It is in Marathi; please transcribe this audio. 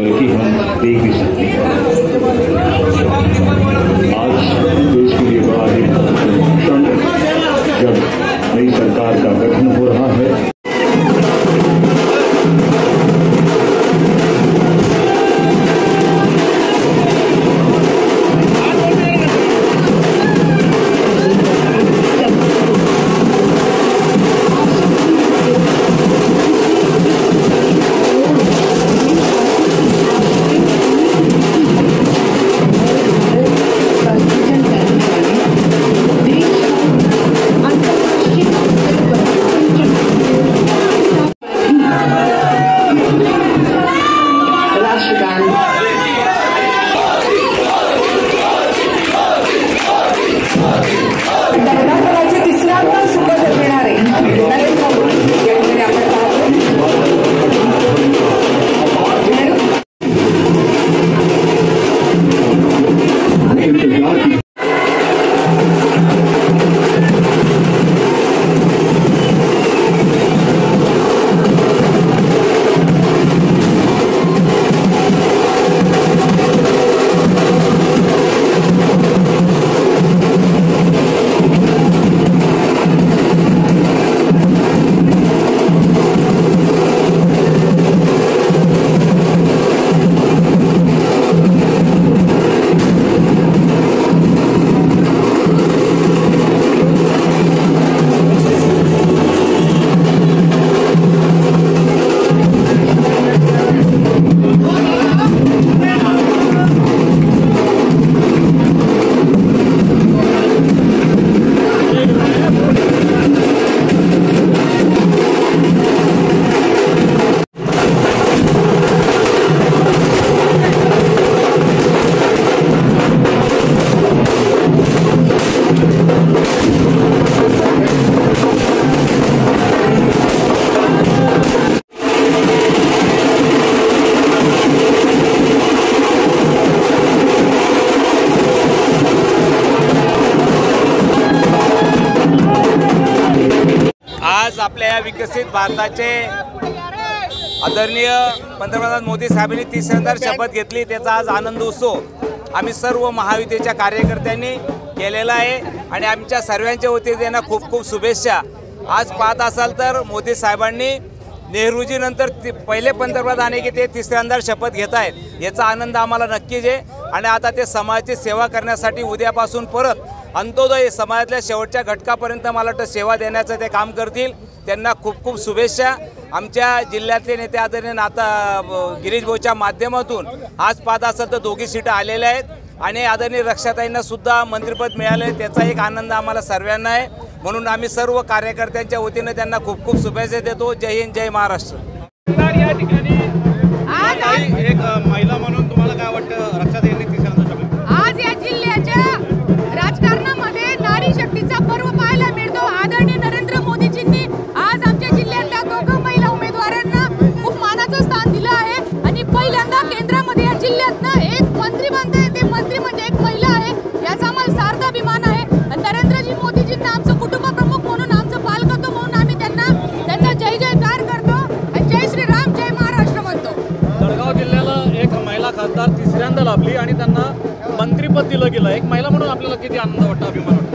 कि हम देख भी सकते हैं। आज देश के लिए बड़ा ही क्षण जब नई सरकार का गठन हो रहा है। आज आपल्या या विकसित भारताचे आदरणीय पंतप्रधान मोदी साहेबांनी तिसऱ्यांदा शपथ घेतली, त्याचा आज आनंद उत्सव आम्ही सर्व महायुतीच्या कार्यकर्त्यांनी केलेला आहे आणि आमच्या सर्वांच्या वतीने त्यांना खूप खूप शुभेच्छा। आज पाहत असाल तर मोदी साहेबांनी नेहरूजी नंतर पहिले पंतप्रधान आहे की ते तिसऱ्यांदा शपथ घेत आहेत, याचा आनंद आम्हाला नक्कीच आहे। आणि आता ते समाजाची सेवा करण्यासाठी उद्यापासून परत अंत्योदय समाजातल्या शेवटच्या घटकापर्यंत मला वाटतं सेवा देण्याचं ते काम करतील। त्यांना खूप खूप शुभेच्छा। आमच्या जिल्ह्यातले नेते आदरणीय गिरीश भाऊच्या माध्यमातून आज पाहत असाल तर 2 सीटा आलेल्या आहेत आणि आदरणीय रक्षाताईंना सुद्धा मंत्रिपद मिळाले, त्याचा एक आनंद आम्हाला सर्वांना आहे। म्हणून आम्ही सर्व कार्यकर्त्यांच्या वतीने त्यांना खूप खूप शुभेच्छा देतो। जय हिंद, जय महाराष्ट्र। या ठिकाणी एक महिला म्हणून तुम्हाला काय वाटतं रक्षाताईंनी तिसऱ्यांदा शपथ? आज या जिल्ह्याच्या राजकारणामध्ये नारी शक्तीचा पर्व पाहायला मिळतो। आदरणीय नरेंद्र मोदीजींनी आज आमच्या जिल्ह्यातल्या 2 महिला उमेदवारांना खूप मानाचं स्थान दिलं आहे आणि पहिल्यांदा केंद्रामध्ये या जिल्ह्यातनं एक मंत्री बनते, ते मंत्री म्हणजे एक महिला आहे, याचा आम्हाला सार्थ अभिमान आहे। नरेंद्रजी मोदीजींना आमचं कुटुंब प्रमुख म्हणून, आमचं पालकत्व म्हणून आम्ही त्यांचा जय जयकार करतो आणि जय श्रीराम, जय महाराष्ट्र म्हणतो। जळगाव जिल्ह्याला एक महिला खासदार तिसऱ्यांदा लाभली आणि त्यांना मंत्रिपद दिलं गेलं। एक महिला म्हणून आपल्याला किती आनंद वाटतो, अभिमान वाटतो?